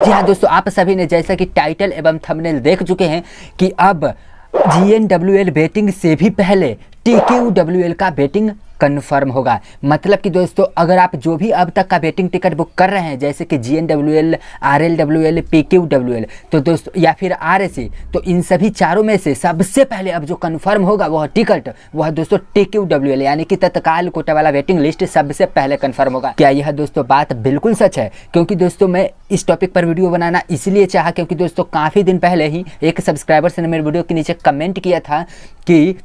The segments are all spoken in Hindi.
जी हाँ दोस्तों, आप सभी ने जैसा कि टाइटल एवं थंबनेल देख चुके हैं कि अब GNWL बैटिंग से भी पहले TQWL का बैटिंग कन्फर्म होगा। मतलब कि दोस्तों अगर आप जो भी अब तक का बैटिंग टिकट बुक कर रहे हैं जैसे कि GNWL, RLWL, PQWL तो दोस्तों या फिर RSC, तो इन सभी चारों में से सबसे पहले अब जो कन्फर्म होगा वह टिकट वह दोस्तों TQWL यानी कि तत्काल कोटा वाला वेटिंग लिस्ट सबसे पहले कन्फर्म होगा। क्या यह दोस्तों बात बिल्कुल सच है? क्योंकि दोस्तों मैं इस टॉपिक पर वीडियो बनाना इसलिए चाहा क्योंकि दोस्तों काफ़ी दिन पहले ही एक सब्सक्राइबर्स ने मेरे वीडियो के नीचे कमेंट किया था कि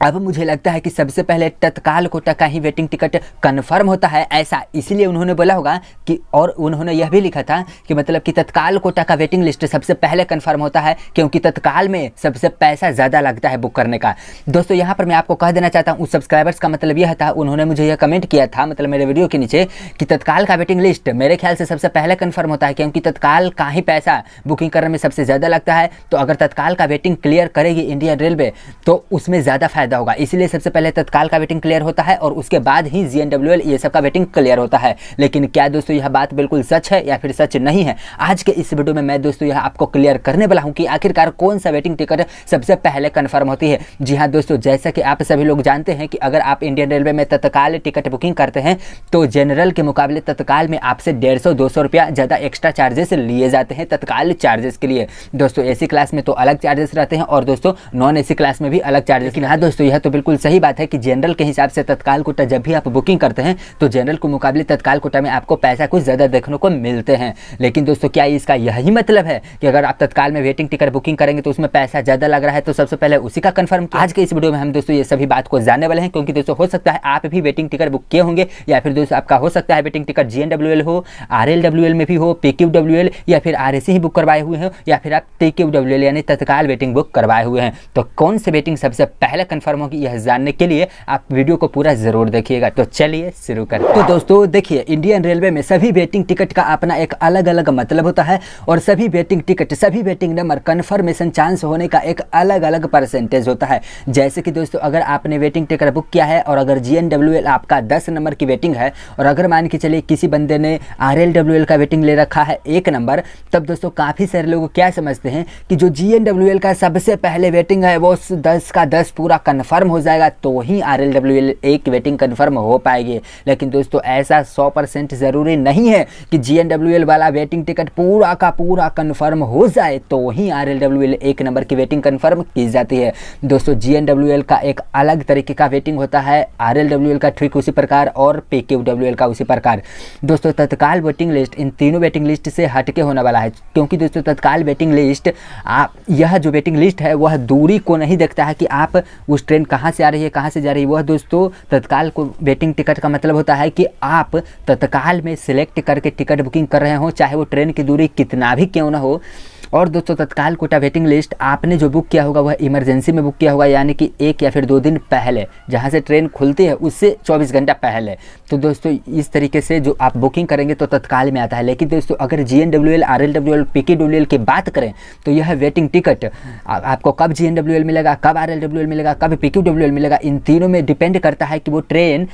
अब मुझे लगता है कि सबसे पहले तत्काल कोटा का ही वेटिंग टिकट कन्फर्म होता है। ऐसा इसलिए उन्होंने बोला होगा कि, और उन्होंने यह भी लिखा था कि मतलब कि तत्काल कोटा का वेटिंग लिस्ट सबसे पहले कन्फर्म होता है क्योंकि तत्काल में सबसे पैसा ज़्यादा लगता है बुक करने का। दोस्तों यहाँ पर मैं आपको कह देना चाहता हूँ, उस सब्सक्राइबर्स का मतलब यह था, उन्होंने मुझे यह कमेंट किया था मतलब मेरे वीडियो के नीचे कि तत्काल का वेटिंग लिस्ट मेरे ख्याल से सबसे पहले कन्फर्म होता है क्योंकि तत्काल का ही पैसा बुकिंग करने में सबसे ज़्यादा लगता है। तो अगर तत्काल का वेटिंग क्लियर करेगी इंडियन रेलवे तो उसमें ज़्यादा फायदा होगा, इसलिए सबसे पहले तत्काल का वेटिंग क्लियर होता है और उसके बाद ही GNWL ये सब का वेटिंग क्लियर होता है। लेकिन क्या दोस्तों यह बात बिल्कुल सच है या फिर सच नहीं है? आज के इस वीडियो में मैं दोस्तों यह आपको क्लियर करने वाला हूं कि आखिरकार कौन सा वेटिंग टिकट सबसे पहले कन्फर्म होती है। जी हाँ दोस्तों, जैसा कि आप सभी लोग जानते हैं कि अगर आप इंडियन रेलवे में तत्काल टिकट बुकिंग करते हैं तो जनरल के मुकाबले तत्काल में आपसे 150-200 रुपया ज़्यादा एक्स्ट्रा चार्जेस लिए जाते हैं तत्काल चार्जेस के लिए। दोस्तों AC क्लास में तो अलग चार्जेस रहते हैं और दोस्तों नॉन AC क्लास में भी अलग चार्जेस। लेकिन हाँ दोस्तों, यह तो बिल्कुल सही बात है कि जनरल के हिसाब से तत्काल कोटा जब भी आप बुकिंग करते हैं तो जनरल के मुकाबले तत्काल कोटा में आपको पैसा कुछ ज़्यादा देखने को मिलते हैं। लेकिन दोस्तों क्या इसका यही मतलब है कि अगर आप तत्काल में वेटिंग टिकट बुकिंग करेंगे तो उसमें पैसा ज़्यादा लग रहा है तो सबसे पहले उसी का कन्फर्म? आज के इस वीडियो में हम दोस्तों ये सभी बात को जानने वाले हैं क्योंकि दोस्तों हो सकता है आप भी वेटिंग टिकट बुक किए होंगे या फिर दोस्तों आपका हो सकता है वेटिंग टिकट GNWL हो, RLWL में भी हो, PQWL या फिर RSC ही बुक करवाए हुए हैं या फिर आप TQWL यानी तत्काल वेटिंग बुक करवाए हुए हैं। तो कौन से वेटिंग सबसे पहले कन्फर्म होगी यह जानने के लिए आप वीडियो को पूरा जरूर देखिएगा। तो चलिए शुरू करते हैं। तो दोस्तों देखिए, इंडियन रेलवे में सभी वेटिंग टिकट का अपना एक अलग अलग मतलब होता है और सभी वेटिंग टिकट, सभी वेटिंग नंबर, कन्फर्मेशन चांस होने का एक अलग अलग परसेंटेज होता है। जैसे कि दोस्तों अगर आपने वेटिंग टिकट बुक किया है और अगर GNWL आपका 10 नंबर की वेटिंग है और अगर मान के चलिए किसी बंदे ने RLWL का वेटिंग ले रखा है 1 नंबर, तब दोस्तों काफ़ी सारे लोग क्या समझते हैं कि जो GNWL का सबसे पहले वेटिंग है वो 10 का 10 पूरा कन्फर्म हो जाएगा तो ही RLWL एक वेटिंग कन्फर्म हो पाएगी। लेकिन दोस्तों ऐसा 100% ज़रूरी नहीं है कि GNWL वाला वेटिंग टिकट पूरा का पूरा कन्फर्म हो जाए तो ही RLWL 1 नंबर की वेटिंग कन्फर्म की जाती है। दोस्तों GNWL का एक अलग तरीके का वेटिंग होता है, RLWL का ठीक उसी प्रकार और PQWL का उसी प्रकार। दोस्तों तत्काल वेटिंग लिस्ट इन तीनों वेटिंग लिस्ट से हटके होने वाला है क्योंकि दोस्तों तत्काल वेटिंग लिस्ट यह जो वेटिंग लिस्ट है वह दूरी को नहीं देखता है कि आप उस ट्रेन कहाँ से आ रही है कहाँ से जा रही है। वह दोस्तों तत्काल को वेटिंग टिकट का मतलब होता है कि आप तत्काल में सिलेक्ट करके टिकट बुकिंग कर रहे हो चाहे वो ट्रेन की दूरी कितना भी क्यों ना हो। और दोस्तों तत्काल कोटा वेटिंग लिस्ट आपने जो बुक किया होगा वह इमरजेंसी में बुक किया होगा यानी कि 1 या फिर 2 दिन पहले, जहां से ट्रेन खुलती है उससे 24 घंटा पहले। तो दोस्तों इस तरीके से जो आप बुकिंग करेंगे तो तत्काल में आता है। लेकिन दोस्तों अगर GNWL, RLWL, PQWL की बात करें तो यह वेटिंग टिकट आपको कब GNWL मिलेगा, कब RLWL मिलेगा, कब PQWL मिलेगा, इन तीनों में डिपेंड करता है कि वो ट्रेन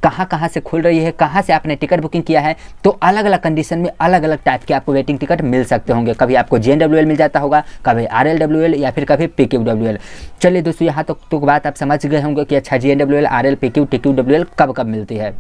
कहाँ से खुल रही है, कहाँ से आपने टिकट बुकिंग किया है। तो अलग अलग कंडीशन में अलग अलग टाइप के आपको वेटिंग टिकट मिल सकते होंगे। कभी आपको GNWL मिल जाता होगा, कभी RLWL या फिर कभी PQWL। चलिए दोस्तों यहाँ तक तो बात आप समझ गए होंगे कि अच्छा GNWL, RL, PQ, TQWL कब कब मिलती है।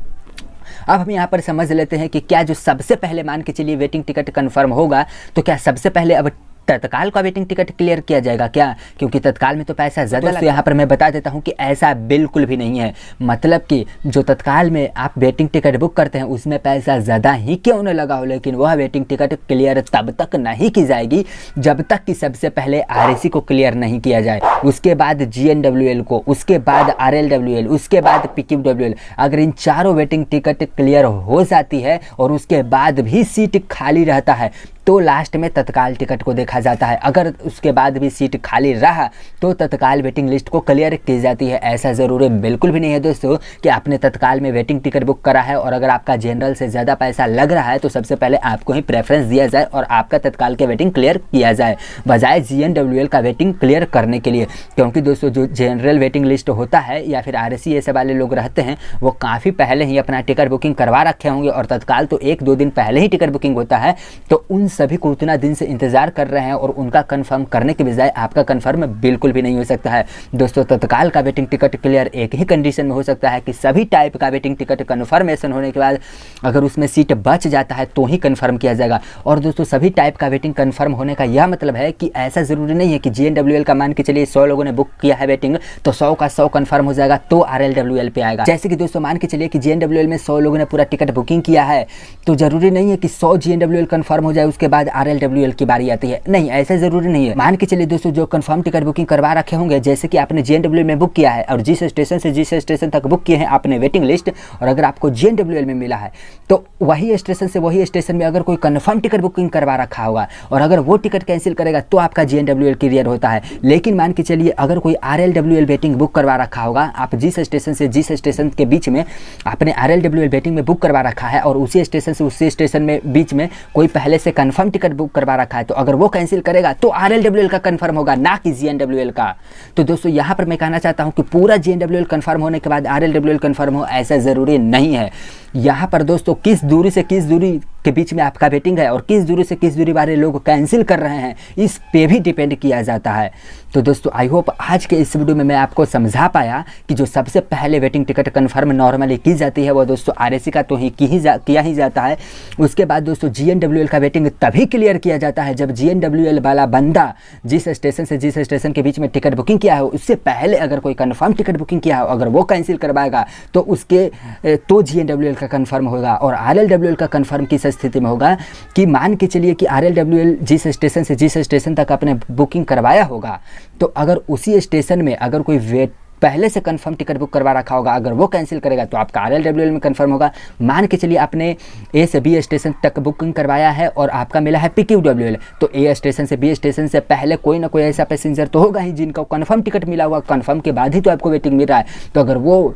अब हम यहाँ पर समझ लेते हैं कि क्या जो सबसे पहले मान के चलिए वेटिंग टिकट कन्फर्म होगा तो क्या सबसे पहले अब तत्काल का वेटिंग टिकट क्लियर किया जाएगा क्या? क्योंकि तत्काल में तो पैसा ज़्यादा लगता है। यहाँ पर मैं बता देता हूँ कि ऐसा बिल्कुल भी नहीं है। मतलब कि जो तत्काल में आप वेटिंग टिकट बुक करते हैं उसमें पैसा ज़्यादा ही क्यों न लगा हो, लेकिन वह वेटिंग टिकट क्लियर तब तक नहीं की जाएगी जब तक कि सबसे पहले RSC को क्लियर नहीं किया जाए, उसके बाद GNWL को, उसके बाद RLWL, उसके बाद PQWL। अगर इन चारों वेटिंग टिकट क्लियर हो जाती है और उसके बाद भी सीट खाली रहता है तो लास्ट में तत्काल टिकट को देखा जाता है। अगर उसके बाद भी सीट खाली रहा तो तत्काल वेटिंग लिस्ट को क्लियर की जाती है। ऐसा ज़रूरी बिल्कुल भी नहीं है दोस्तों कि आपने तत्काल में वेटिंग टिकट बुक करा है और अगर आपका जनरल से ज़्यादा पैसा लग रहा है तो सबसे पहले आपको ही प्रेफरेंस दिया जाए और आपका तत्काल के वेटिंग क्लियर किया जाए बजाय GNWL का वेटिंग क्लियर करने के लिए। क्योंकि दोस्तों जो जनरल वेटिंग लिस्ट होता है या फिर RSC ऐसे वाले लोग रहते हैं वो काफ़ी पहले ही अपना टिकट बुकिंग करवा रखे होंगे और तत्काल तो 1-2 दिन पहले ही टिकट बुकिंग होता है। तो उन सभी को उतना दिन से इंतजार कर रहे हैं और उनका कंफर्म करने के बजाय आपका कंफर्म बिल्कुल भी नहीं हो सकता है। दोस्तों तत्काल का वेटिंग टिकट क्लियर एक ही कंडीशन में हो सकता है कि सभी टाइप का वेटिंग टिकट कन्फर्मेशन होने के बाद अगर उसमें सीट बच जाता है तो ही कंफर्म किया जाएगा। और दोस्तों सभी टाइप का वेटिंग कंफर्म होने का यह मतलब है कि ऐसा जरूरी नहीं है कि GNWL का मान के चलिए 100 लोगों ने बुक किया है वेटिंग तो 100 का 100 कंफर्म हो जाएगा तो RLWL पे आएगा। जैसे कि दोस्तों मान के चलिए कि GNWL में 100 लोगों ने पूरा टिकट बुकिंग किया है तो जरूरी नहीं है कि 100 GNWL कंफर्म हो जाए उसके बाद RLWL की बारी आती है, नहीं ऐसा जरूरी नहीं है। मान के चलिए दोस्तों जो कंफर्म टिकट बुकिंग करवा रखे होंगे, जैसे कि आपने GNWL में बुक किया है और जिस स्टेशन से जिस स्टेशन तक बुक किए हैं आपने वेटिंग लिस्ट, और अगर आपको GNWL में मिला है तो वही स्टेशन से वही स्टेशन में अगर कोई कंफर्म टिकट बुकिंग करवा रखा होगा और अगर वो टिकट कैंसिल करेगा तो आपका GNWL क्लियर होता है। लेकिन मान के चलिए अगर कोई RLWL वेटिंग बुक करवा रखा होगा, आप जिस स्टेशन से जिस स्टेशन के बीच में आपने RLWL वेटिंग में बुक करवा रखा है और उसी स्टेशन से उसी स्टेशन में बीच में कोई पहले से कंफर्म टिकट बुक करवा रखा है, तो अगर वो कैंसिल करेगा तो RLWL का कंफर्म होगा ना कि GNWL का। तो दोस्तों यहाँ पर मैं कहना चाहता हूँ कि पूरा GNWL कंफर्म होने के बाद RLWL कंफर्म हो ऐसा ज़रूरी नहीं है। यहाँ पर दोस्तों किस दूरी से किस दूरी के बीच में आपका वेटिंग है और किस दूरी से किस दूरी वाले लोग कैंसिल कर रहे हैं इस पे भी डिपेंड किया जाता है। तो दोस्तों आई होप आज के इस वीडियो में मैं आपको समझा पाया कि जो सबसे पहले वेटिंग टिकट कंफर्म नॉर्मली की जाती है वो दोस्तों RAC का तो ही किया ही जाता है। उसके बाद दोस्तों GNWL का वेटिंग तभी क्लियर किया जाता है जब GNWL वाला बंदा जिस स्टेशन से जिस स्टेशन के बीच में टिकट बुकिंग किया हो उससे पहले अगर कोई कंफर्म टिकट बुकिंग किया हो अगर वो कैंसिल करवाएगा तो उसके तो GNWL का कंफर्म होगा। और RLWL का कंफर्म किस स्थिति में होगा कि मान के चलिए कि RLWL जिस स्टेशन से जिस स्टेशन तक आपने बुकिंग करवाया होगा तो अगर उसी स्टेशन में अगर कोई पहले से कंफर्म टिकट बुक करवा रखा होगा अगर वो कैंसिल करेगा तो आपका RLWL में कंफर्म होगा। मान के चलिए आपने A से B स्टेशन तक बुकिंग करवाया है और आपका मिला है PQWL, तो A स्टेशन से B स्टेशन से पहले कोई ना कोई ऐसा पैसेंजर तो होगा ही जिनका कंफर्म टिकट मिला हुआ, कंफर्म के बाद ही तो आपको वेटिंग मिल रहा है। तो अगर वो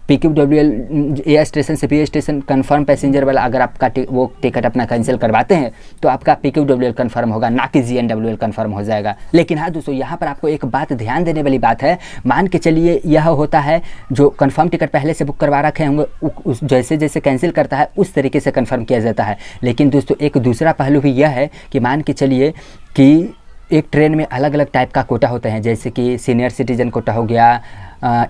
PQWL A स्टेशन से B स्टेशन कंफर्म पैसेंजर वाला अगर आपका वो टिकट अपना कैंसिल करवाते हैं तो आपका PQWL कंफर्म होगा ना कि GNWL कंफर्म हो जाएगा। लेकिन हाँ दोस्तों यहाँ पर आपको एक बात ध्यान देने वाली बात है, मान के चलिए यह होता है जो कंफर्म टिकट पहले से बुक करवा रखे होंगे जैसे जैसे कैंसिल करता है उस तरीके से कंफर्म किया जाता है। लेकिन दोस्तों एक दूसरा पहलू भी यह है कि मान के चलिए कि एक ट्रेन में अलग अलग टाइप का कोटा होते हैं, जैसे कि सीनियर सिटीजन कोटा हो गया,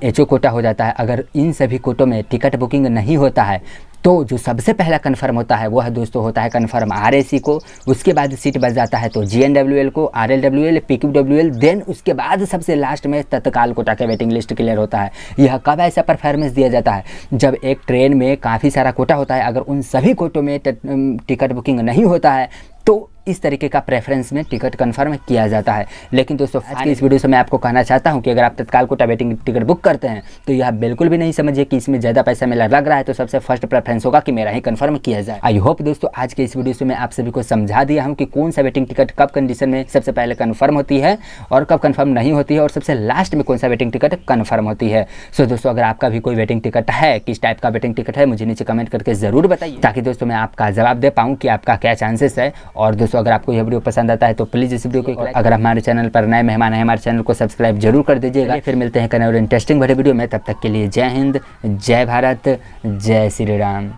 HO कोटा हो जाता है। अगर इन सभी कोटों में टिकट बुकिंग नहीं होता है तो जो सबसे पहला कंफर्म होता है वह दोस्तों होता है कंफर्म RAC को, उसके बाद सीट बच जाता है तो GNWL को, RLWL, PQWL, देन उसके बाद सबसे लास्ट में तत्काल कोटा के वेटिंग लिस्ट क्लियर होता है। यह कब ऐसा परफॉर्मेंस दिया जाता है जब एक ट्रेन में काफ़ी सारा कोटा होता है, अगर उन सभी कोटों में टिकट बुकिंग नहीं होता है तो इस तरीके का प्रेफरेंस में टिकट कंफर्म किया जाता है। लेकिन दोस्तों आज की इस वीडियो से मैं आपको कहना चाहता हूं कि अगर आप तत्काल कोटा वेटिंग टिकट बुक करते हैं तो यह बिल्कुल भी नहीं समझिए कि इसमें ज़्यादा पैसा मेरा लग रहा है तो सबसे फर्स्ट प्रेफरेंस होगा कि मेरा ही कंफर्म किया जाए। आई होप दोस्तों आज के इस वीडियो से मैं आप सभी को समझा दिया हूँ कि कौन सा वेटिंग टिकट कब कंडीशन में सबसे पहले कन्फर्म होती है और कब कन्फर्म नहीं होती है और सबसे लास्ट में कौन सा वेटिंग टिकट कन्फर्म होती है। सो दोस्तों अगर आपका भी कोई वेटिंग टिकट है, किस टाइप का वेटिंग टिकट है, मुझे नीचे कमेंट करके ज़रूर बताइए ताकि दोस्तों मैं आपका जवाब दे पाऊँ कि आपका क्या चांसेस है। और दोस्तों अगर आपको यह वीडियो पसंद आता है तो प्लीज़ इस वीडियो को, अगर हमारे चैनल पर नए मेहमान हैं हमारे चैनल को सब्सक्राइब जरूर कर दीजिएगा। फिर मिलते हैं कई और इंटरेस्टिंग भरे वीडियो में, तब तक के लिए जय हिंद, जय भारत, जय श्री राम।